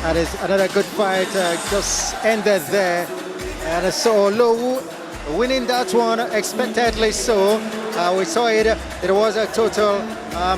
And it's another good fight just ended there. And so Lowu winning that one expectedly so. We saw it. It was a total.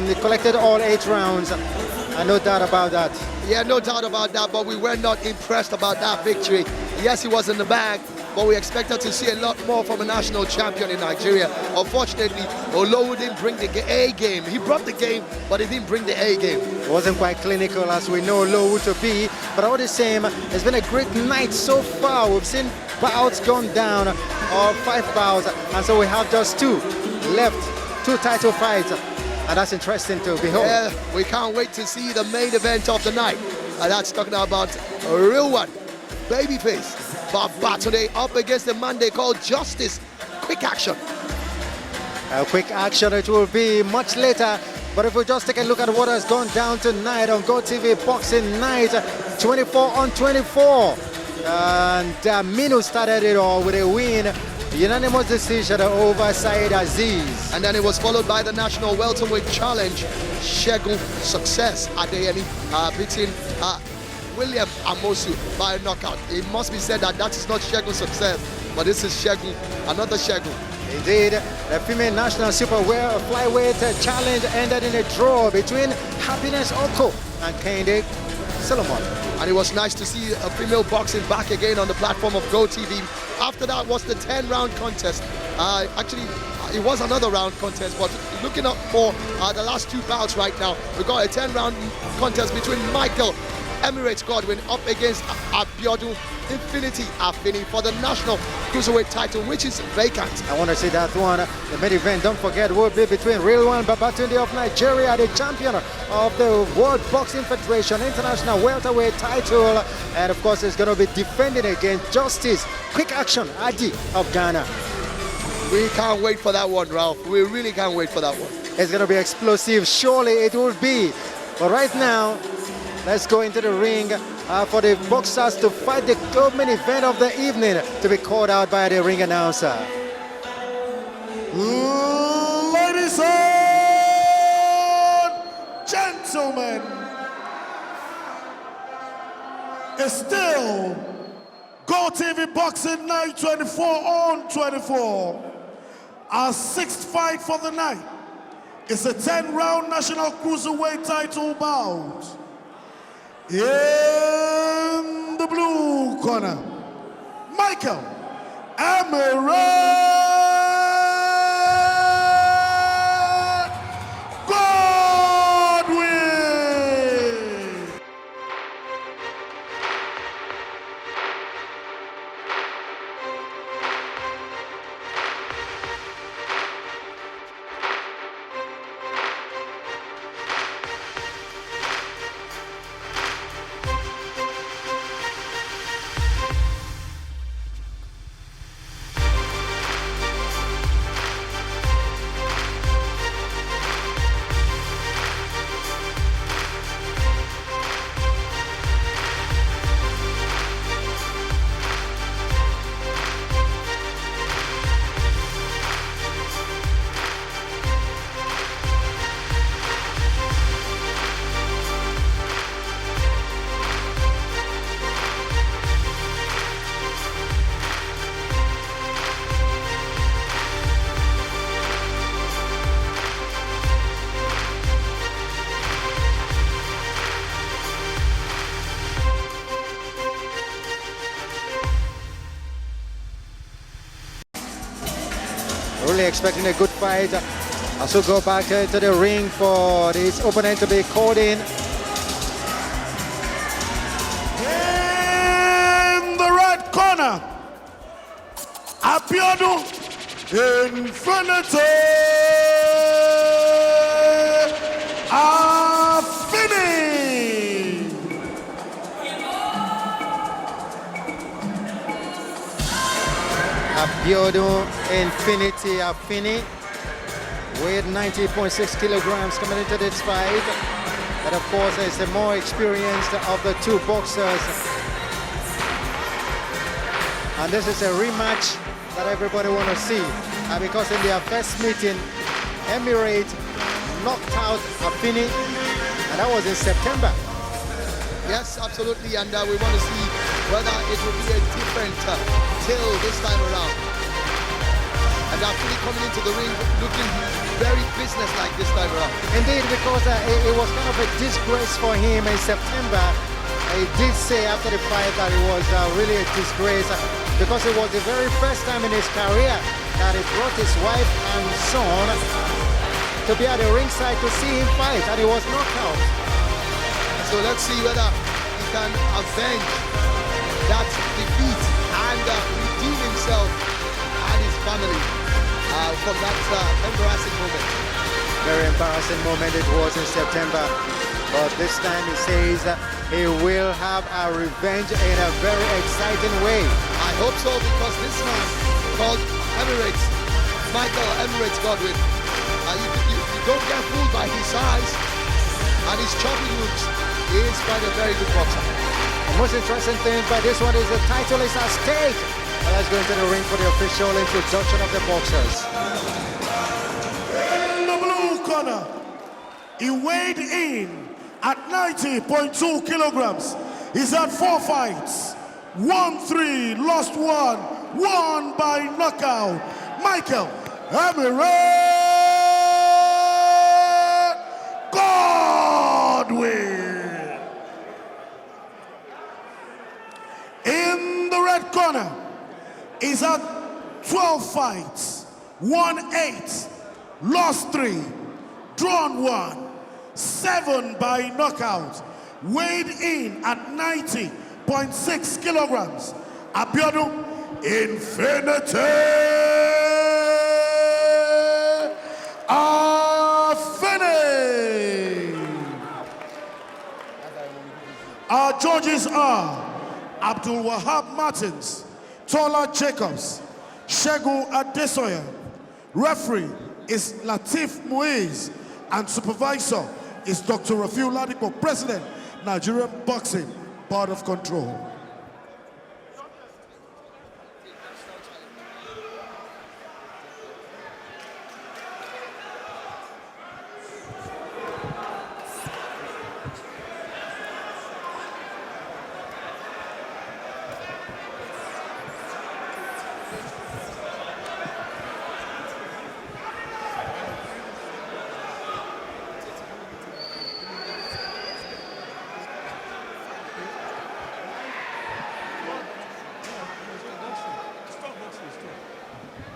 They collected all 8 rounds. No doubt about that. Yeah, no doubt about that. But we were not impressed about that victory. Yes, he was in the bag, but we expected to see a lot more from a national champion in Nigeria. Unfortunately, Olowu didn't bring the A game. He brought the game, but he didn't bring the A game. It wasn't quite clinical as we know Olowu to be, but all the same, it's been a great night so far. We've seen bouts gone down, or 5 bouts, and so we have just 2 left, 2 title fights, and that's interesting to behold. Yeah, we can't wait to see the main event of the night. And that's talking about a real one, babyface. But today up against the man they call Justice. Quick action. Quick action it will be much later. But if we just take a look at what has gone down tonight on GoTV Boxing Night, 24 on 24. And Minu started it all with a win. Unanimous decision over Said Aziz. And then it was followed by the National Welterweight Challenge. Shegun Success Adeyemi beating William Amosu by a knockout. It must be said that that is not Shegun Success, but this is Shegun, another Shegun. Indeed, the female national flyweight challenge ended in a draw between Happiness Oko and Kende Solomon. And it was nice to see a female boxing back again on the platform of GoTV. After that was the 10-round contest. Actually, it was another round contest, but looking up for the last 2 bouts right now, we got a 10-round contest between Michael Emirate Godwin up against Abiodun Infiniti Affini for the national Cruiserweight title, which is vacant. I want to see that one. The main event, don't forget, will be between Real One Babatunde of Nigeria, the champion of the World Boxing Federation International Welterweight title. And of course, it's going to be defending against Justice Quick Action Adi of Ghana. We can't wait for that one, Ralph. We really can't wait for that one. It's going to be explosive. Surely it will be. But right now, let's go into the ring for the boxers to fight the main event of the evening to be called out by the ring announcer. Ladies and gentlemen, it's still GoTV Boxing Night 24 on 24. Our 6th fight for the night is a 10-round national cruiserweight title bout. In the blue corner, Michael Emirate Godwin. Really expecting a good fight. Also go back to the ring for this opponent to be called in. In the right corner, Abiodun Infiniti Affini. Abiodun Infiniti Affini with 90.6 kilograms coming into this fight. And of course, is the more experienced of the 2 boxers. And this is a rematch that everybody want to see. Because in their first meeting, Emirate knocked out Affini, and that was in September. Yes, absolutely, and we want to see whether it will be a different till this time around. And Affini coming into the ring looking very business-like this time around. Indeed, because it was kind of a disgrace for him in September. He did say after the fight that it was really a disgrace because it was the very first time in his career that he brought his wife and son to be at the ringside to see him fight, and he was knocked out. So let's see whether he can avenge that defeat and redeem himself and his family from that embarrassing moment. Very embarrassing moment it was in September, but this time he says he will have a revenge in a very exciting way. I hope so, because this man called Emirate, Emirate Godwin, you don't get fooled by his size and his chopping moves. He is quite a very good boxer. The most interesting thing about this one is the title is at stake. Let's go into the ring for the official introduction of the boxers. In the blue corner, he weighed in at 90.2 kilograms. He's had 4 fights, won 3, lost 1, won by knockout. Michael Emirate Godwin. In the red corner, he's had 12 fights, won 8, lost 3, drawn 1, 7 by knockout, weighed in at 90.6 kilograms. Abiodun, Infiniti, Affini. Our judges are Abdul Wahab Martins, Tola Jacobs, Shegu Adesoya. Referee is Latif Muiz, and supervisor is Dr. Rafiu Ladipo, President, Nigerian Boxing Board of Control.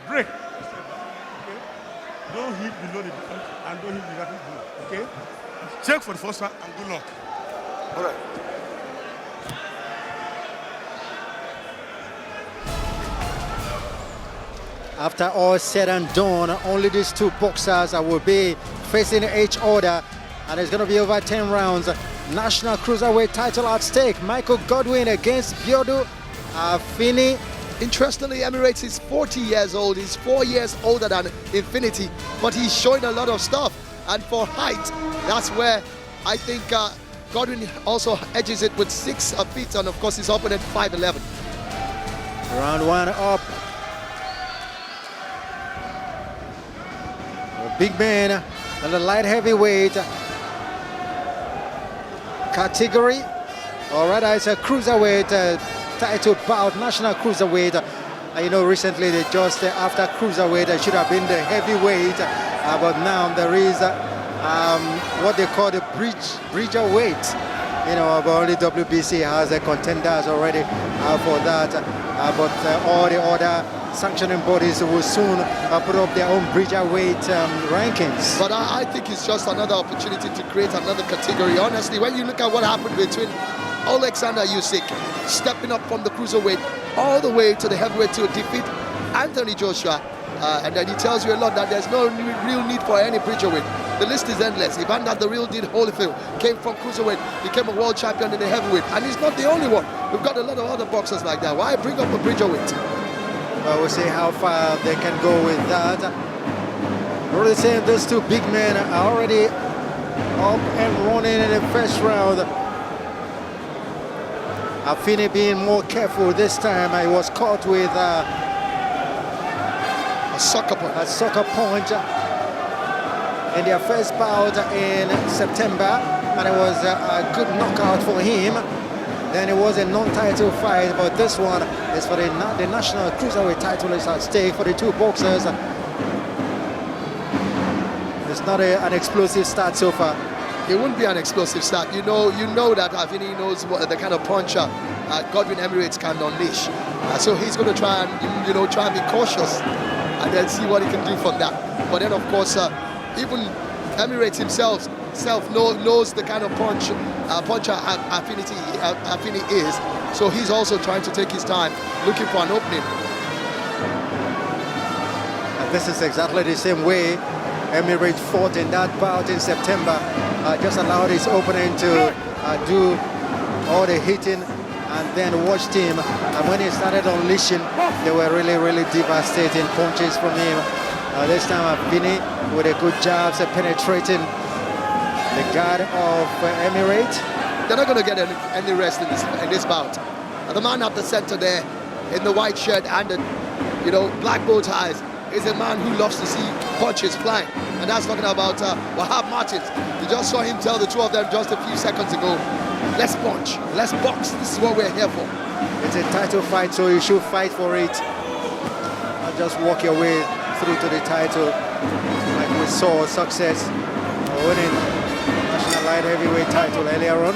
Break. Okay. Don't hit below the defense and don't hit the rapid blow. Okay? Check for the first one and good luck. All right. After all said and done, only these two boxers will be facing each other, and it's going to be over 10 rounds. National Cruiserweight title at stake. Michael Godwin against Abiodun Affini. Interestingly, Emirates is 40 years old. He's 4 years older than Infiniti, but he's showing a lot of stuff. And for height, that's where I think Godwin also edges it with 6 feet, and of course his opponent 5'11". Round 1 up. A big man in the light heavyweight category, or rather it's a cruiserweight title bout, national cruiserweight. You know, recently they just after cruiserweight it should have been the heavyweight, but now there is what they call the bridger weight. You know, but only WBC has contenders already for that, but all the other sanctioning bodies will soon put up their own bridger weight rankings. But I think it's just another opportunity to create another category. Honestly, when you look at what happened between Alexander Usyk stepping up from the cruiserweight all the way to the heavyweight to defeat Anthony Joshua, and then he tells you a lot that there's no real need for any bridgerweight. The list is endless. Evander the real deal Holyfield came from cruiserweight, became a world champion in the heavyweight, and he's not the only one. We've got a lot of other boxers like that. Why bring up a bridgerweight? Well, we'll see how far they can go with that. Really saying these two big men are already up and running in the first round. Affini being more careful this time. He was caught with a sucker punch in their first bout in September. and it was a good knockout for him. Then it was a non-title fight, but this one is for the national cruiserweight title is at stake for the two boxers. It's not an explosive start so far. It wouldn't be an explosive start. You know that Affini knows what the kind of puncher Godwin Emirates can unleash. So he's going to try and try and be cautious, and then see what he can do from that. But then of course, even Emirate himself knows the kind of puncher Affini is. So he's also trying to take his time, looking for an opening. And this is exactly the same way Emirate fought in that bout in September. Just allowed his opponent to do all the hitting and then watched him. And when he started unleashing, they were really devastating punches from him. This time Affini with a good jabs penetrating the guard of Emirate. They're not going to get any rest in this bout. The man at the center there, in the white shirt and the black bow ties, is a man who loves to see punches flying, and that's talking about Wahab Martins. You just saw him tell the two of them just a few seconds ago, let's punch, let's box. This is what we're here for. It's a title fight, so you should fight for it. Not just walk your way through to the title, like we saw success winning national light heavyweight title earlier on.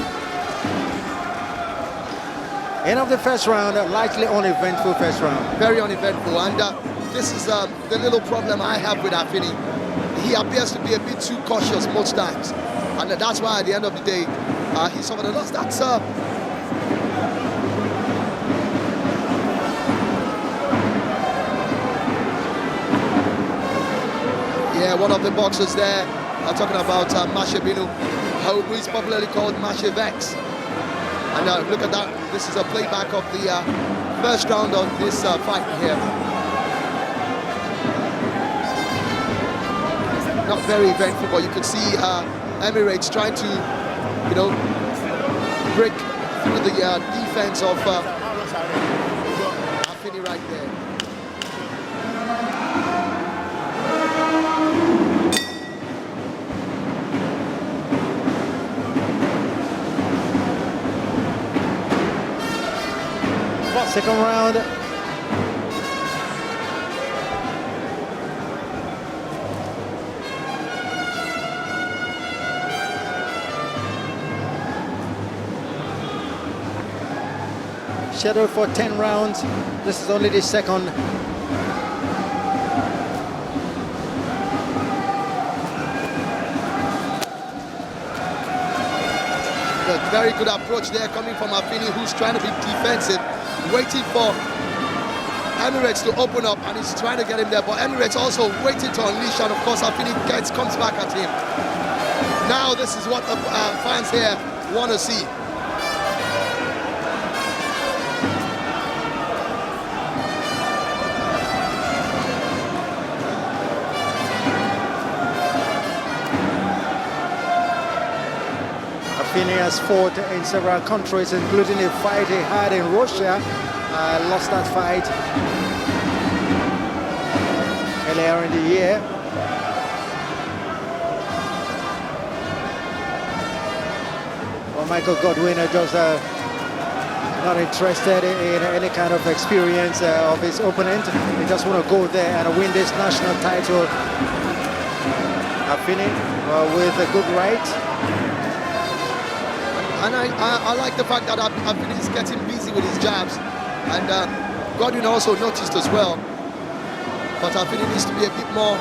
End of the first round, likely uneventful first round. Very uneventful, and this is the little problem I have with Affini. He appears to be a bit too cautious most times, and that's why at the end of the day he suffered a loss. That's yeah, one of the boxers there talking about Mashabinu, who is popularly called Mashavex. And look at that, this is a playback of the first round of this fight here. Not very eventful, but you could see Emirates trying to, break through the defense of Affini right there. Second round. Scheduled for 10 rounds. This is only the second. A very good approach there coming from Affini, who's trying to be defensive, waiting for Emirates to open up, and he's trying to get him there, but Emirates also waiting to unleash, and of course Affini comes back at him. Now this is what the fans here want to see. Affini has fought in several countries, including a fight he had in Russia. Lost that fight earlier in the year. Well, Michael Godwin just not interested in any kind of experience of his opponent. He just want to go there and win this national title. Affini with a good right. And I like the fact that Affini is getting busy with his jabs, and Godwin also noticed as well. But Affini needs to be a bit more,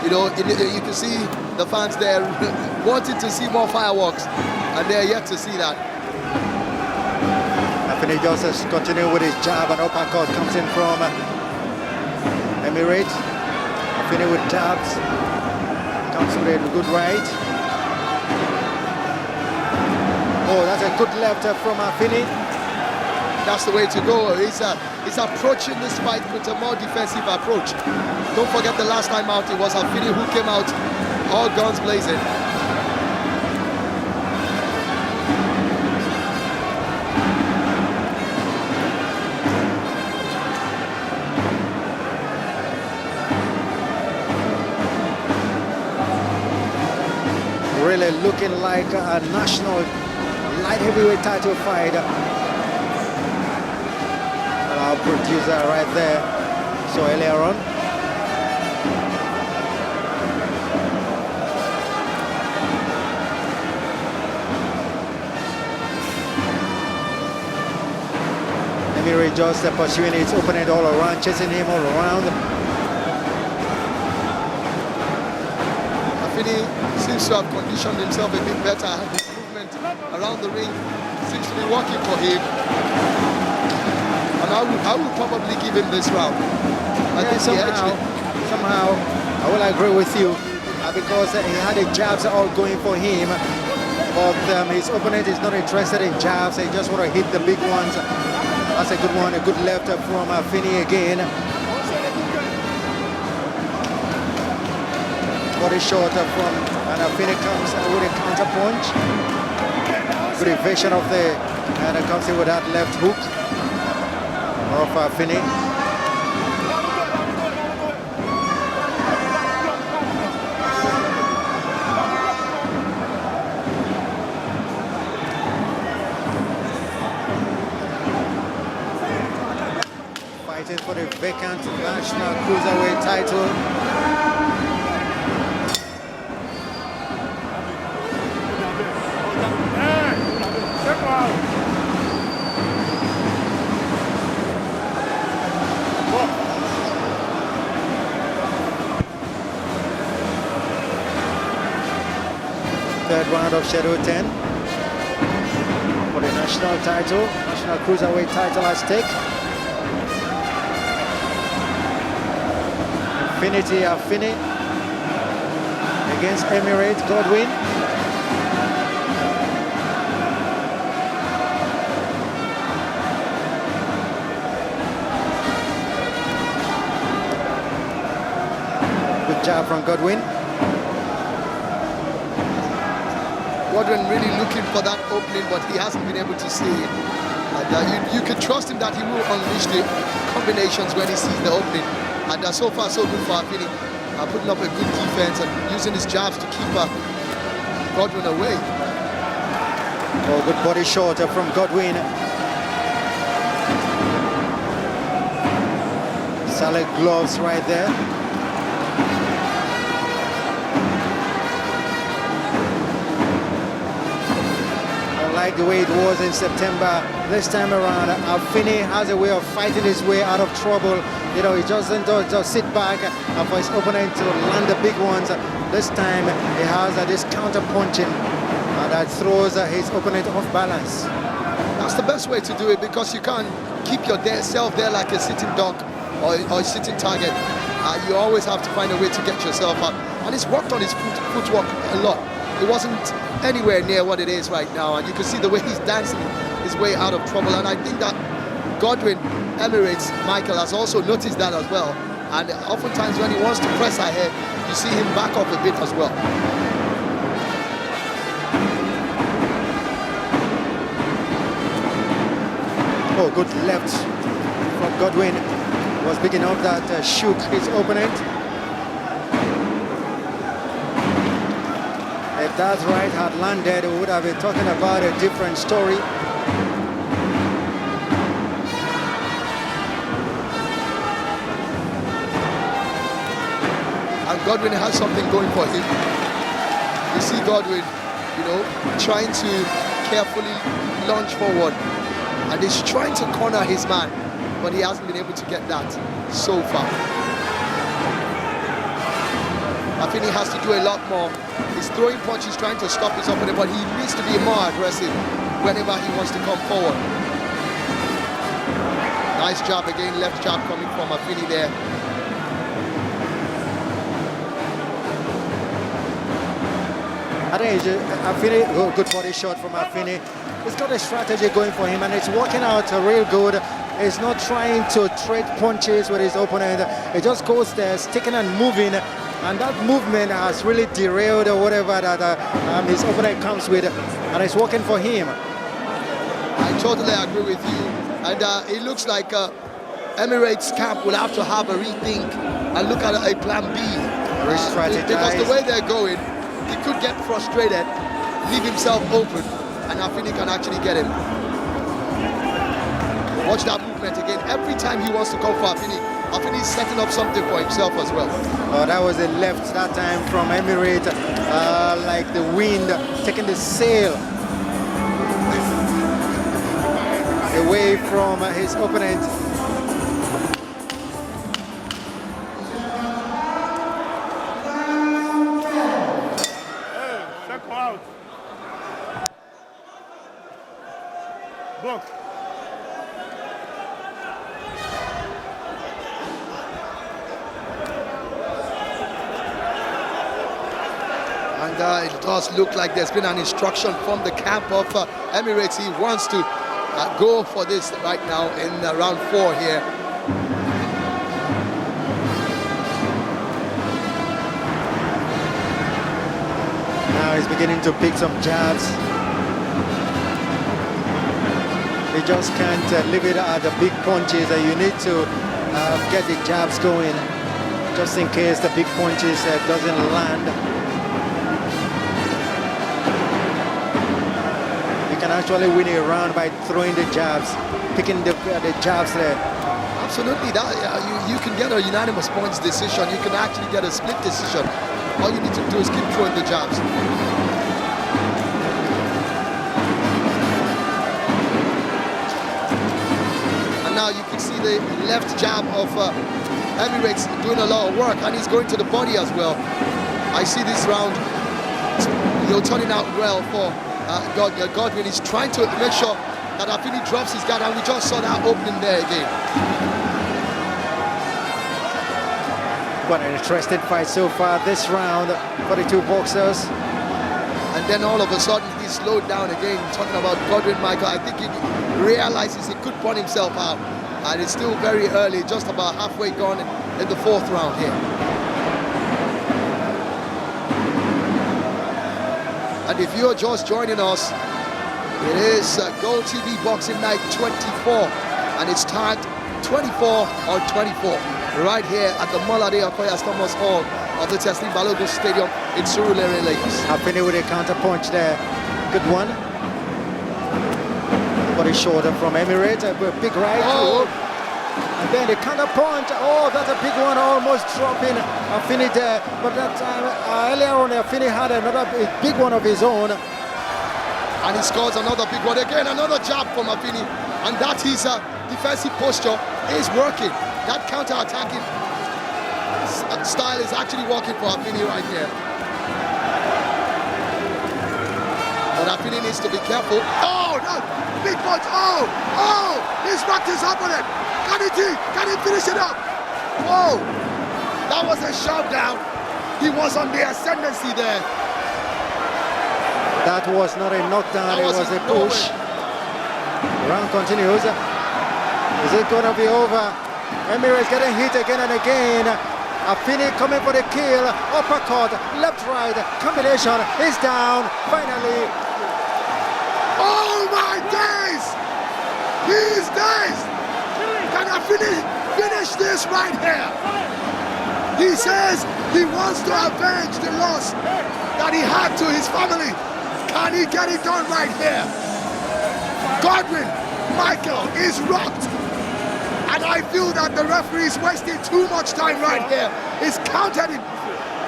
you can see the fans there wanting to see more fireworks, and they're yet to see that. Affini just continue with his jab, and uppercut comes in from Emirate. Affini with jabs, comes with a good right. Oh, that's a good left from Affini. That's the way to go. He's approaching this fight with a more defensive approach. Don't forget the last time out, it was Affini who came out all guns blazing. Really looking like a national light heavyweight title fight. Our producer right there, so earlier on. Emirate just pursuing its opponent all around, chasing him all around. Affini seems to have conditioned himself a bit better. His movement around the ring seems to be working for him. And I would probably give him this round. Somehow, I will agree with you because he had the jabs all going for him, but his opponent is not interested in jabs. He just want to hit the big ones. That's a good one, a good left from Affini again. Body shot from Affini comes with a counter punch. Good evasion of the, and it comes in with that left hook of Affini. Fighting for the vacant national cruiserweight title. Third round of Schedule 10 for the national title, national cruiserweight title at stake. Infiniti Affini against Emirate Godwin. Good job from Godwin. Godwin really looking for that opening, but he hasn't been able to see it. And you can trust him that he will unleash the combinations when he sees the opening. And so far, so good for Affini. Putting up a good defense and using his jabs to keep Godwin away. Oh, good body shot from Godwin. Solid gloves right there. Like the way it was in September. This time around, Affini has a way of fighting his way out of trouble. You know, he doesn't just sit back for his opponent to land the big ones. This time, he has this counter punching that throws his opponent off balance. That's the best way to do it, because you can't keep yourself there like a sitting duck or a sitting target. You always have to find a way to get yourself up. And he's worked on his footwork a lot. It wasn't anywhere near what it is right now, and you can see the way he's dancing his way out of trouble. And I think that Godwin, Emirates, Michael has also noticed that as well. And oftentimes when he wants to press ahead, you see him back up a bit as well. Oh, good left from Godwin. Was big enough that shook his opponent. If that right had landed, we would have been talking about a different story. And Godwin has something going for him. You see Godwin, you know, trying to carefully lunge forward. And he's trying to corner his man, but he hasn't been able to get that so far. Affini has to do a lot more. He's throwing punches, trying to stop his opponent, but he needs to be more aggressive whenever he wants to come forward. Nice jab again, left jab coming from Affini there. I think Affini, good body shot from Affini. He's got a strategy going for him, and it's working out real good. He's not trying to trade punches with his opponent. He just goes there, sticking and moving. And that movement has really derailed or whatever that his opponent comes with, and it's working for him. I totally agree with you. And it looks like Emirates camp will have to have a rethink and look at a plan B. Re-strategize. Because the way they're going, he could get frustrated leave himself open, and Affini can actually get him. Watch that movement again. Every time he wants to come for Affini, Affini is setting up something for himself as well. Oh, that was a left that time from Emirate, like the wind taking the sail away from his opponent. Second out. Box. And it does look like there's been an instruction from the camp of Emirates. He wants to go for this right now in round 4 here. Now he's beginning to pick some jabs. He just can't leave it at the big punches, and you need to get the jabs going just in case the big punches doesn't land. Can actually win a round by throwing the jabs, picking the jabs there. Absolutely, that you can get a unanimous points decision. You can actually get a split decision. All you need to do is keep throwing the jabs. And now you can see the left jab of Emirates doing a lot of work, and he's going to the body as well. I see this round, turning out well for Godwin. Is trying to make sure that Affini drops his guard, and we just saw that opening there again. What an interesting fight so far this round for the two boxers. And then all of a sudden he slowed down again. Talking about Godwin, Michael, I think he realizes he could burn himself out, and it's still very early, just about halfway gone in the 4th round here. And if you're just joining us, it is Gold TV Boxing Night 24, and it's tagged 24 on 24, right here at the Molade Okoya Thomas Hall of the Teslim Balogun Stadium in Surulere, Lagos. Affini with a counter punch there. Good one. Body shoulder from Emirate, a big right. Oh. And then the counter punch. Oh, that's a big one, almost dropping Affini there. But that time, earlier on, Affini had another big one of his own. And he scores another big one. Again, another jab from Affini. And that his defensive posture is working. That counter-attacking style is actually working for Affini right here. But Affini needs to be careful. Oh, no! Big punch! Oh! Oh! He's knocked his opponent! Can he finish it up? Whoa! That was a shove down. He was on the ascendancy there. That was not a knockdown, it was a push. Round continues. Is it going to be over? Emirates getting hit again and again. Affini coming for the kill. Uppercut, left, right, combination is down. Finally. Oh my days! These days! Can Affini finish this right here? He says he wants to avenge the loss that he had to his family. Can he get it done right here? Godwin, Michael is rocked. And I feel that the referee is wasting too much time right here. He's counted him.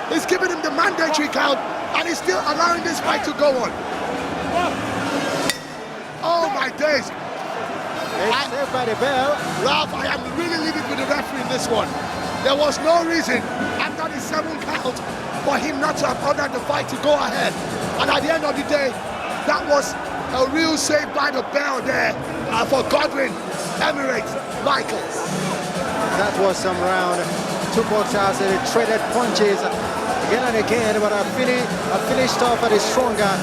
He's giving him the mandatory count, and he's still allowing this fight to go on. Oh my days. It's saved by the bell. Ralph, I am really leaving with the referee in this one. There was no reason after the 7th count for him not to have ordered the fight to go ahead. And at the end of the day, that was a real save by the bell there for Godwin, Emirate, Michael. That was some round. Two boxers traded punches again and again, but Affini finished off at is stronger.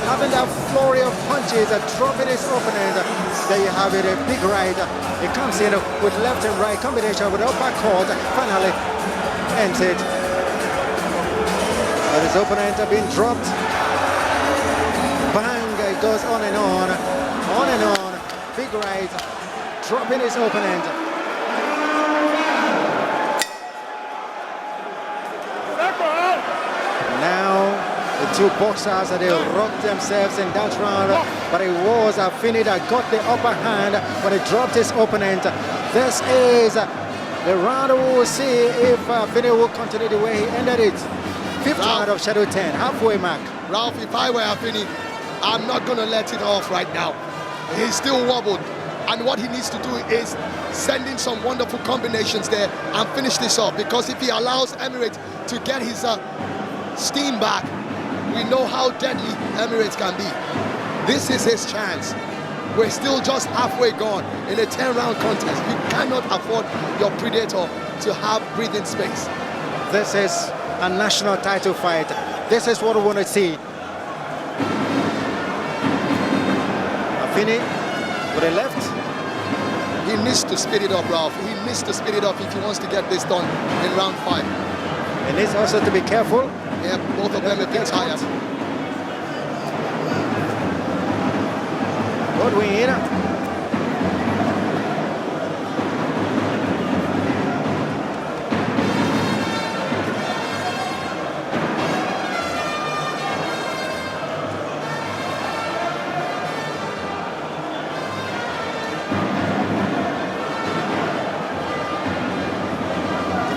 Having that flurry of punches, dropping his opponent. There you have it, a big right. It comes in with left and right combination with uppercut. Finally ends it. But his opponent have been dropped. Bang, it goes on and on and on. Big right, dropping his opponent. Now the two boxers, they rocked themselves in that round, but it was Affini that got the upper hand, but he dropped his opponent. This is the round. We will see if Affini will continue the way he ended it. Fifth round of Shadow 10, halfway mark. Ralph, if I were Affini, I'm not going to let it off right now. He's still wobbled. And what he needs to do is send in some wonderful combinations there and finish this off. Because if he allows Emirate to get his steam back, we know how deadly Emirate can be. This is his chance. We're still just halfway gone in a 10-round contest. You cannot afford your predator to have breathing space. This is a national title fight. This is what we want to see. Affini with a left. He needs to speed it up, Ralph. He needs to speed it up if he wants to get this done in round 5. He needs also to be careful. Yeah, both of them have been tired. Godwin.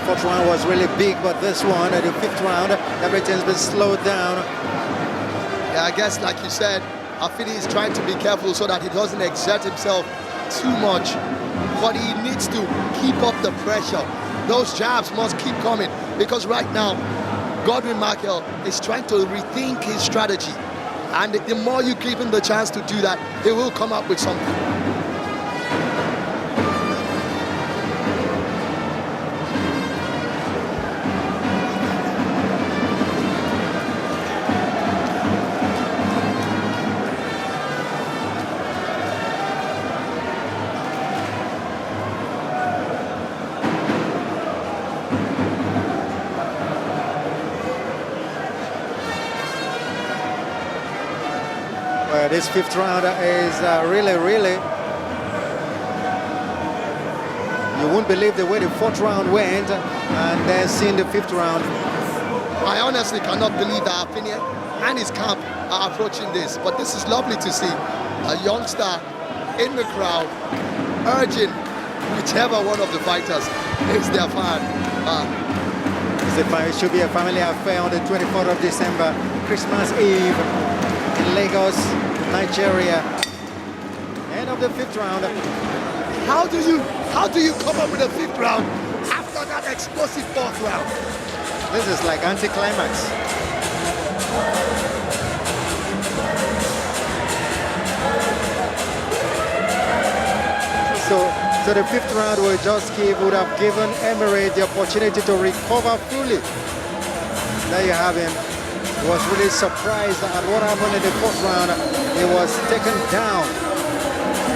Fourth round was really big, but this one, the fifth round, everything's been slowed down. Yeah, I guess like you said, Affini is trying to be careful so that he doesn't exert himself too much. But he needs to keep up the pressure. Those jabs must keep coming because right now, Godwin Michael is trying to rethink his strategy. And the more you give him the chance to do that, he will come up with something. This fifth round is really, you won't believe the way the fourth round went, and then seeing the fifth round. I honestly cannot believe that Affini and his camp are approaching this, but this is lovely to see. A youngster in the crowd urging whichever one of the fighters is their fan. It should be a family affair on the 24th of December, Christmas Eve in Lagos, Nigeria. End of the fifth round. How do you come up with a fifth round after that explosive fourth round? This is like anticlimax. So the fifth round would have given Emirate the opportunity to recover fully. There you have him. He was really surprised at what happened in the fourth round. He was taken down,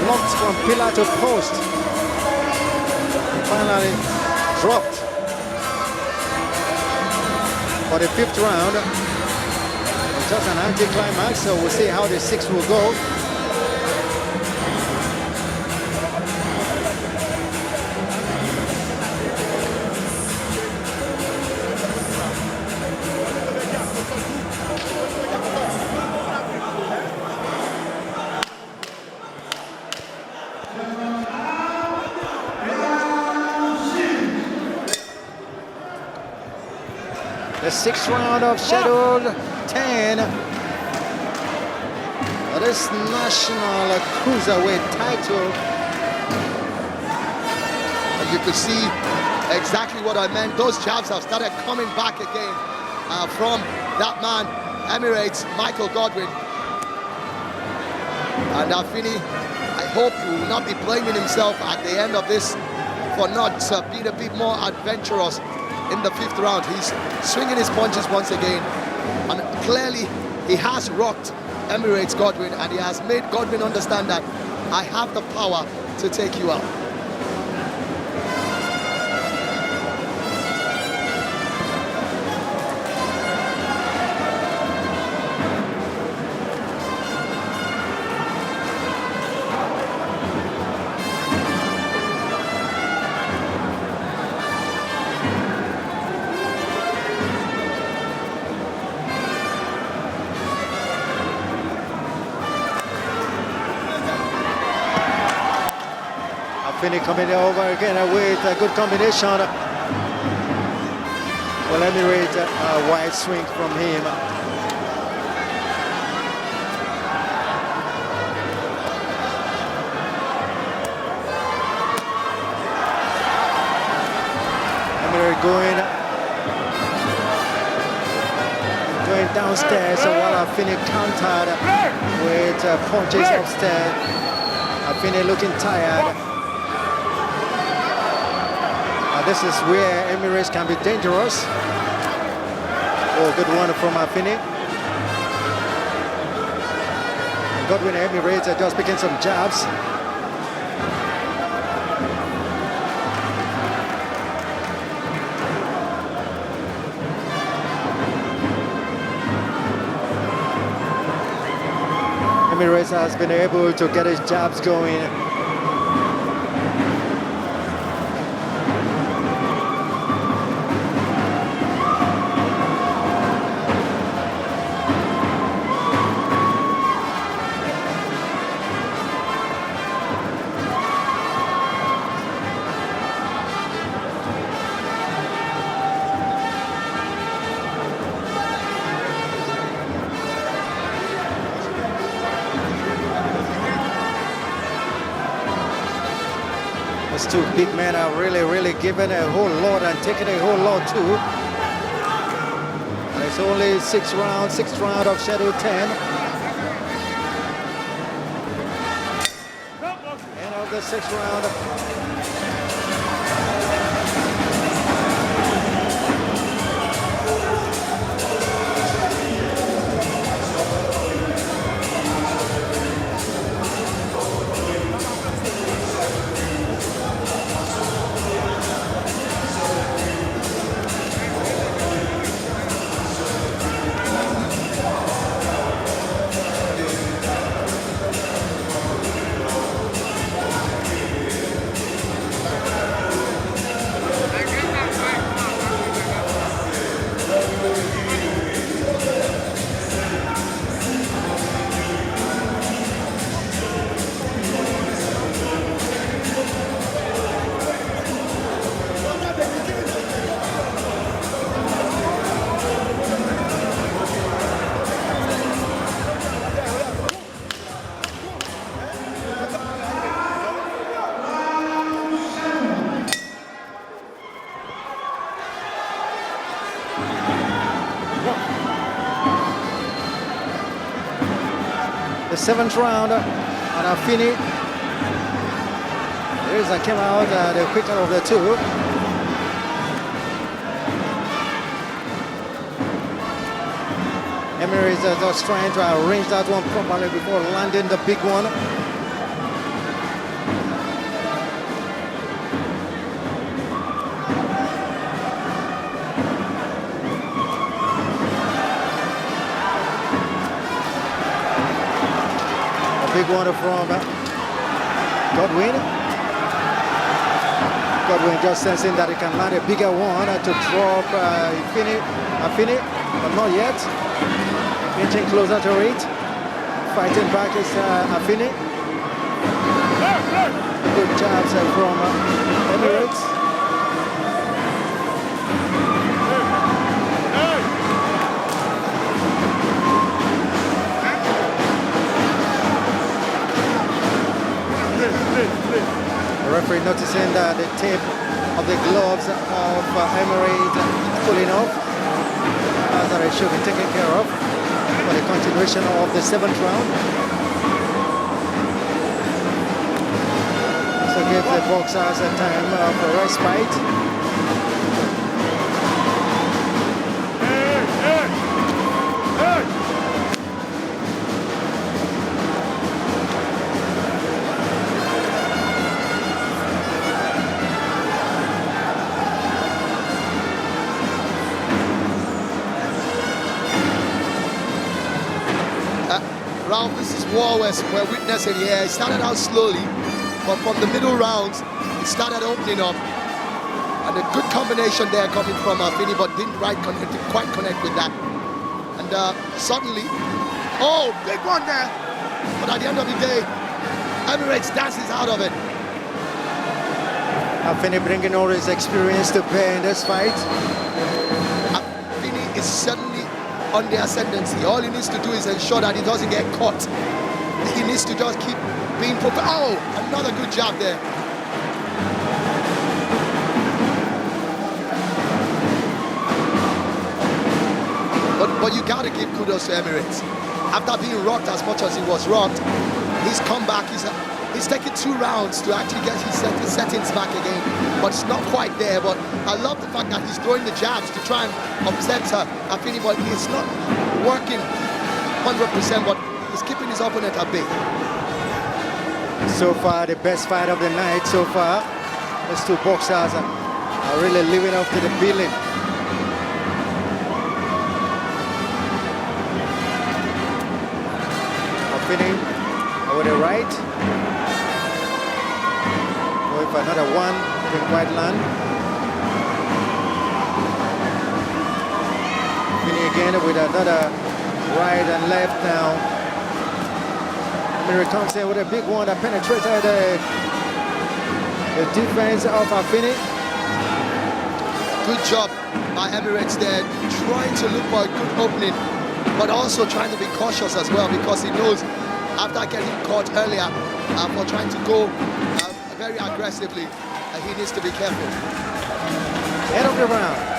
knocked from pillar to post, and finally dropped. For the fifth round, it's just an anticlimax, so we'll see how the sixth will go. The sixth round of scheduled 10. This national cruiserweight title. And you could see exactly what I meant. Those jabs have started coming back again from that man, Emirates, Michael Godwin. And Affini, I hope he will not be blaming himself at the end of this for not being a bit more adventurous in the fifth round. He's swinging his punches once again, and clearly he has rocked Emirates Godwin, and he has made Godwin understand that I have the power to take you out. Affini coming over again with a good combination. Well, Emirate, a wide swing from him. Emirate going downstairs while Affini countered with punches upstairs. Affini looking tired. This is where Emirate can be dangerous. Oh, good one from Affini. Godwin and Emirate are just picking some jabs. Emirate has been able to get his jabs going. Those two big men are really giving a whole lot and taking a whole lot too. And it's only sixth round of Schedule 10. End of the sixth round. The seventh round, and Affini. Reza came out the quicker of the two. Emirate is just trying to arrange that one properly before landing the big one. Big one from Godwin. Godwin just sensing that he can land a bigger one to drop Affini, but not yet. Inching closer to it. Fighting back is Affini. Good jabs from Emirates. The referee noticing that the tip of the gloves of Emirate pulling off, that it should be taken care of for the continuation of the seventh round. So give the boxers a time for respite. This is war we're witnessing here. It started out slowly, but from the middle rounds, it started opening up. And a good combination there coming from Affini, but didn't quite connect with that. And suddenly, oh, big one there. But at the end of the day, Emirates dances out of it. Affini bringing all his experience to bear in this fight. Affini is suddenly on the ascendancy. All he needs to do is ensure that he doesn't get caught. He needs to just keep being prepared. Oh, another good job there. But you gotta give kudos to Emirate. After being rocked as much as he was rocked, he's come back. He's taken 2 rounds to actually get his settings back again. But it's not quite there. But I love the fact that he's throwing the jabs to try and upset Affini, but it's not working 100%, but he's keeping his opponent at bay. So far, the best fight of the night so far. These 2 boxers are really living up to the billing. Affini with the right. Going for another one, didn't quite land. Affini again with another right and left now. Emirate comes in with a big one that penetrated the defense of Affini. Good job by Emirates there, trying to look for a good opening, but also trying to be cautious as well, because he knows after getting caught earlier for trying to go very aggressively, he needs to be careful. End of the round.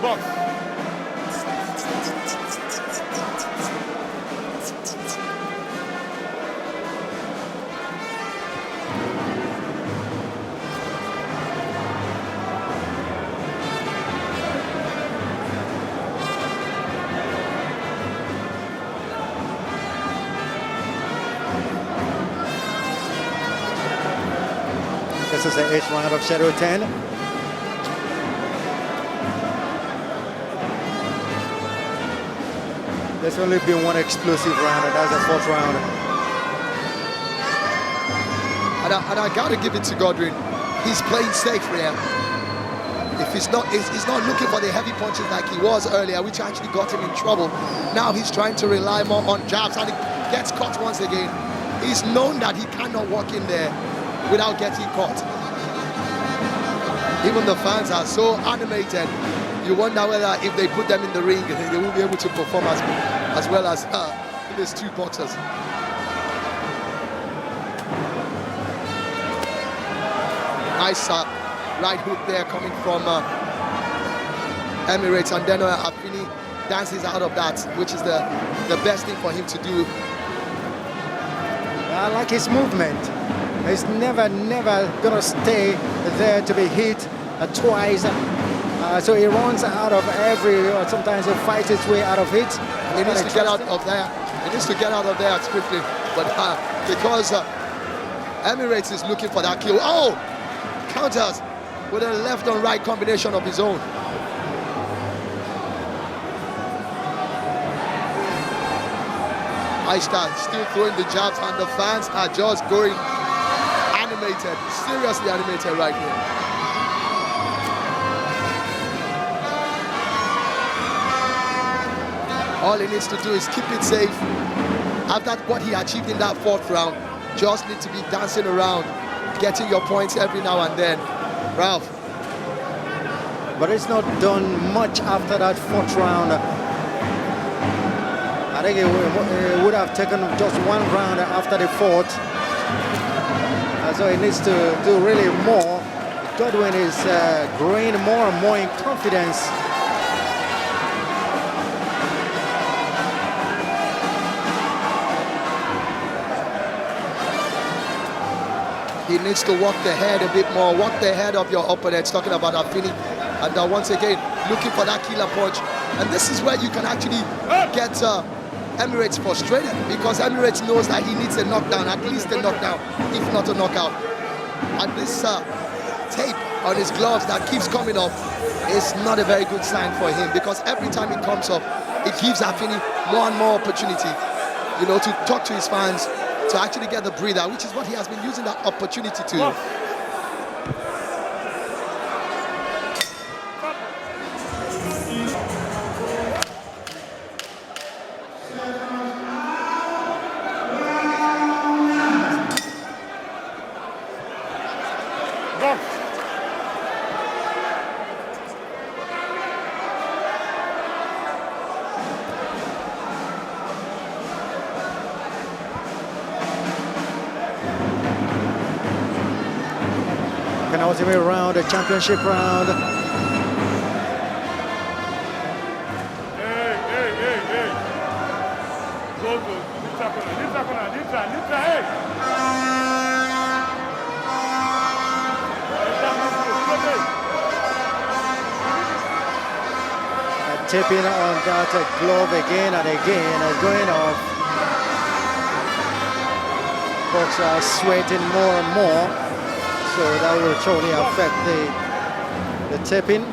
Box. This is the 8th round of Shadow 10. There's only been one explosive round, and that's the 4th round. And I gotta give it to Godwin. He's playing safe here. If he's not looking for the heavy punches like he was earlier, which actually got him in trouble. Now he's trying to rely more on jabs, and he gets caught once again. He's known that he cannot walk in there without getting caught. Even the fans are so animated. You wonder whether if they put them in the ring, they will be able to perform as well as these 2 boxers. Nice right hook there coming from Emirates, and then Affini dances out of that, which is the best thing for him to do. I like his movement. He's never gonna stay there to be hit twice. So he runs out of every, or sometimes he fights his way out of it. He needs to get out of there. He needs to get out of there quickly. But because Emirates is looking for that kill. Oh! Counters with a left and right combination of his own. Aishta still throwing the jabs, and the fans are just going animated, seriously animated right here. All he needs to do is keep it safe. After what he achieved in that 4th round, just need to be dancing around, getting your points every now and then. Ralph. But it's not done much after that 4th round. I think it would have taken just 1 round after the 4th So he needs to do really more. Godwin is growing more and more in confidence. He needs to work the head a bit more, work the head of your opponents, talking about Affini. And once again, looking for that killer punch. And this is where you can actually get Emirates frustrated, because Emirates knows that he needs a knockdown, at least a knockdown, if not a knockout. And this tape on his gloves that keeps coming up is not a very good sign for him, because every time it comes up, it gives Affini more and more opportunity, you know, to talk to his fans, to actually get the breather, which is what he has been using that opportunity to. Penultimate round, the championship round. Hey. Go. Nitra, hey. Tipping on that glove again and again, going off. Folks are sweating more and more. So that will totally affect the tipping.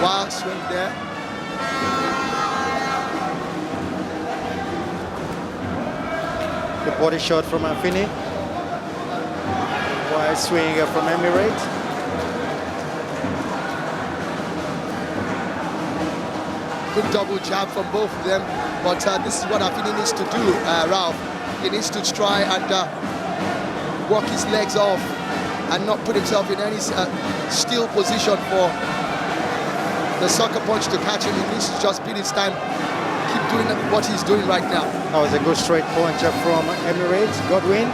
Wild swing there. The body shot from Affini. Wild swing from Emirate. Good double jab from both of them, but this is what Affini needs to do, Ralph. He needs to try and work his legs off and not put himself in any still position for the sucker punch to catch him. He needs to just beat his time, keep doing what he's doing right now. That was a good straight punch from Emirate, Godwin.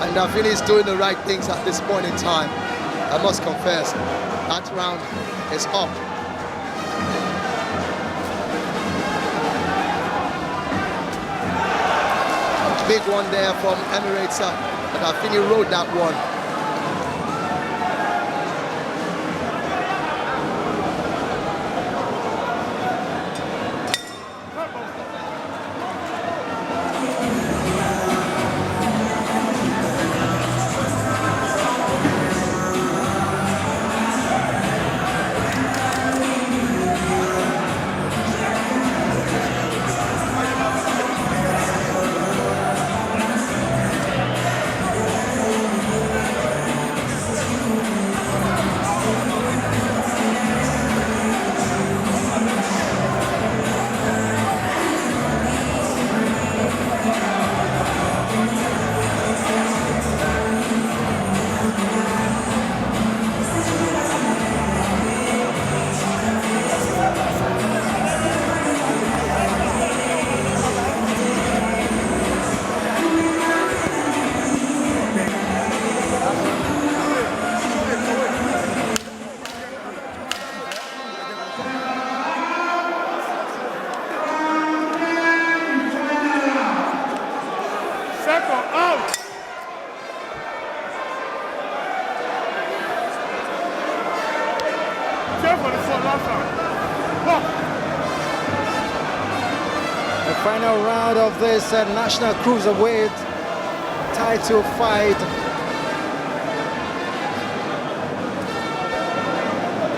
And Affini is doing the right things at this point in time. I must confess, that round is up. Big one there from Emirates, and Affini rode that one. The final round of this national cruiserweight title fight.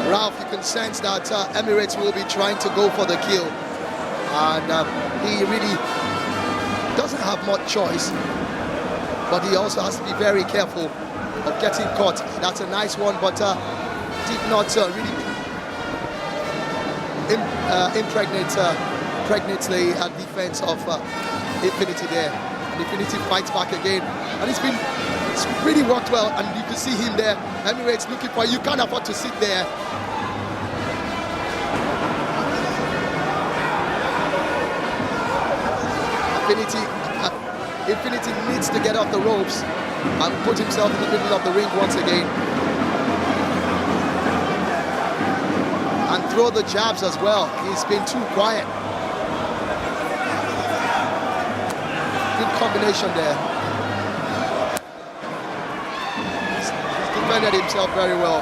Ralph, you can sense that Emirates will be trying to go for the kill, and he really doesn't have much choice, but he also has to be very careful of getting caught. That's a nice one, but did not really impregnate the defense of Infiniti there. And Infiniti fights back again, and it's really worked well, and you can see him there. Emirates looking for you. Can't afford to sit there. Infiniti needs to get off the ropes and put himself in the middle of the ring once again. And throw the jabs as well. He's been too quiet. Good combination there. He's defended himself very well.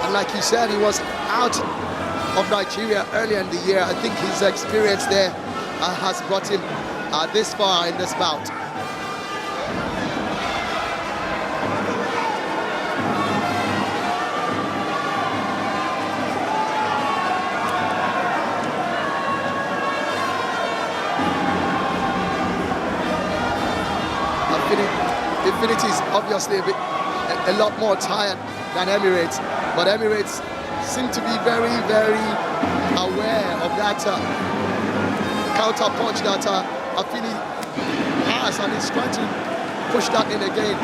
And like you said, he was out of Nigeria earlier in the year. I think his experience there has brought him this far in this bout. Infiniti is obviously a lot more tired than Emirates, but Emirates seem to be very, very aware of that counter punch that Affini has, and he's trying to push that in again.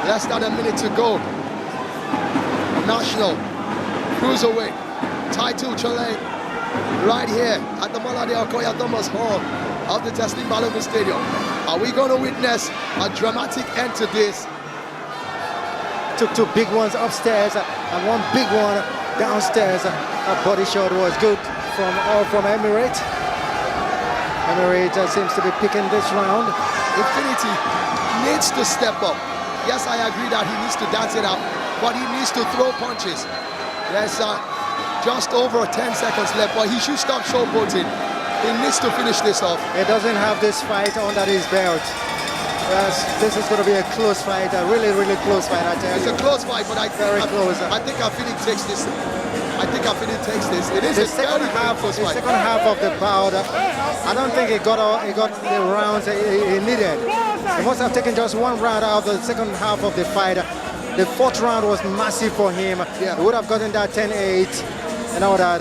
Less than a minute to go. National Cruiserweight title challenge right here at the Malade Okoya Thomas Hall of the Teslim Balogun Stadium. Are we going to witness a dramatic end to this? Took two big ones upstairs and one big one downstairs. A body shot was good from Emirate. Emirate seems to be picking this round. Infiniti needs to step up. Yes, I agree that he needs to dance it out, but he needs to throw punches. There's just over 10 seconds left, but he should stop showboating. He needs to finish this off. He doesn't have this fight under his belt. Yes, this is going to be a close fight, a really, really close fight, I tell you. It's a close fight, but very close. I think Affini takes this. I think Affini takes this. It is the a second half, close the fight. second half of the bout, I don't think he got the rounds he needed. He must have taken just one round out of the second half of the fight. The fourth round was massive for him. Yeah. He would have gotten that 10-8 and all that.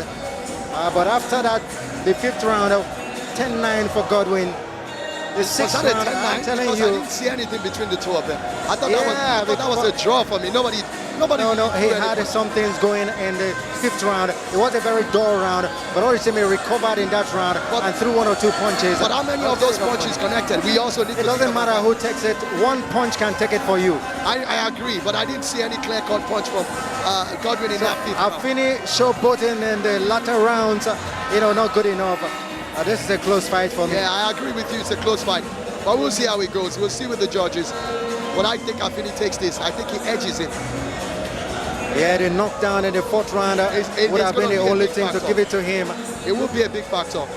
But after that, the fifth round, 10-9 for Godwin. The sixth round, I'm telling you, I didn't see anything between the two of them. I thought, yeah, that was a draw for me. Nobody. No, he had some things going in the fifth round. It was a very dull round, but obviously he recovered in that round and threw one or two punches. But how many of those punches connected? We also need it doesn't matter who takes it. One punch can take it for you. I agree, but I didn't see any clear-cut punch from Godwin in that fifth round. Affini showboating in the latter rounds, not good enough. This is a close fight for me. Yeah, I agree with you. It's a close fight. But we'll see how it goes. We'll see with the judges. But I think Affini takes this. I think he edges it. Yeah, the knockdown in the fourth round would have been the only thing to give it to him. It would be a big factor.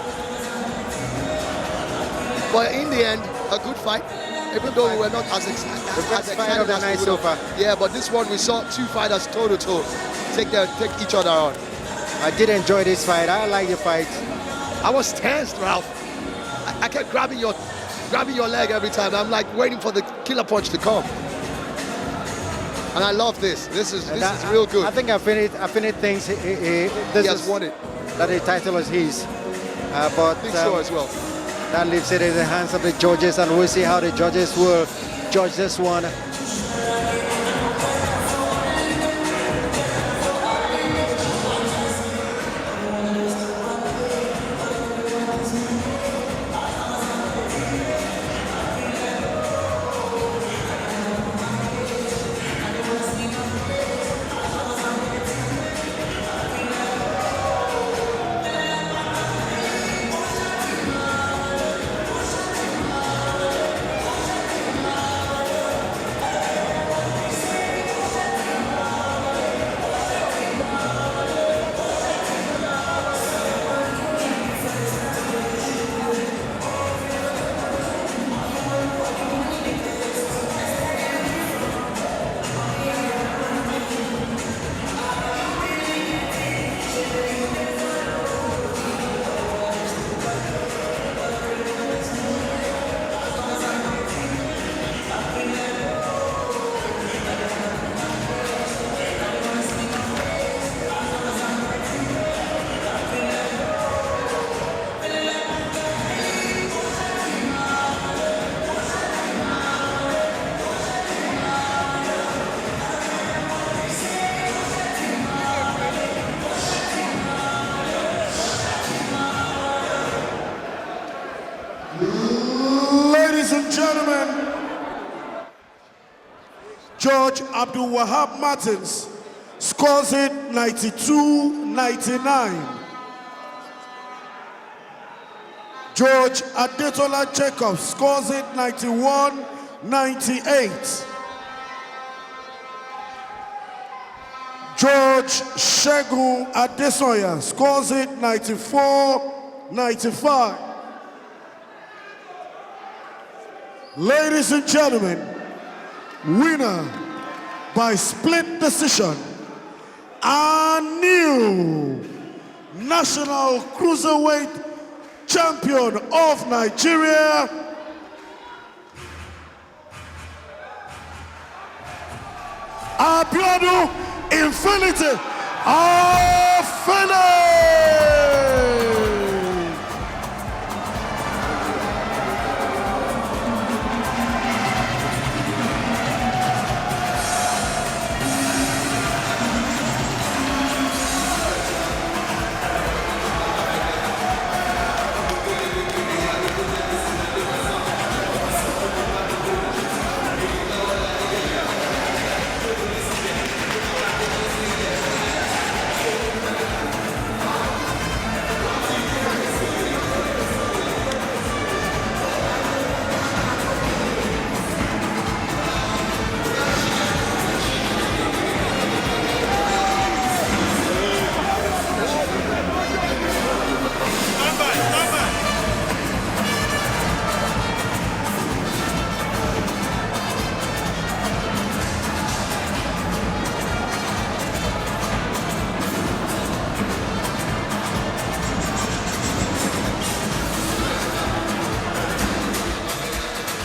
But in the end, a good fight. Even though we were not as excited of the night so far. Yeah, but this one we saw two fighters toe-to-toe take each other on. I did enjoy this fight. I like the fight. I was tensed, Ralph. I kept grabbing your leg every time. I'm like waiting for the killer punch to come. And I love this. This is real good. I think Affini thinks he has won it. That the title is his. But I think so as well. That leaves it in the hands of the judges, and we'll see how the judges will judge this one. George Abdul Wahab Martins scores it 92-99. George Adetola Jacob scores it 91-98. George Shegun Adesoya scores it 94-95. Ladies and gentlemen, winner by split decision, our new national cruiserweight champion of Nigeria, Abiodun Infiniti Affini.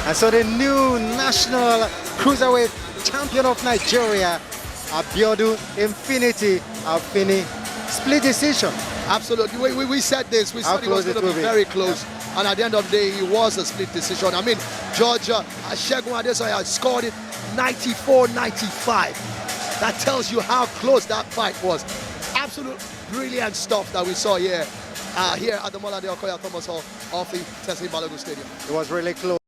And so the new national cruiserweight champion of Nigeria, Abiodun Infiniti Affini, split decision. Absolutely. We said this. We said it was going to be very close. Yeah. And at the end of the day, it was a split decision. I mean, George Shegun Adesoya scored it 94-95. That tells you how close that fight was. Absolute brilliant stuff that we saw here at the Molade Okoya Thomas Hall of the Tessie Balogun Stadium. It was really close.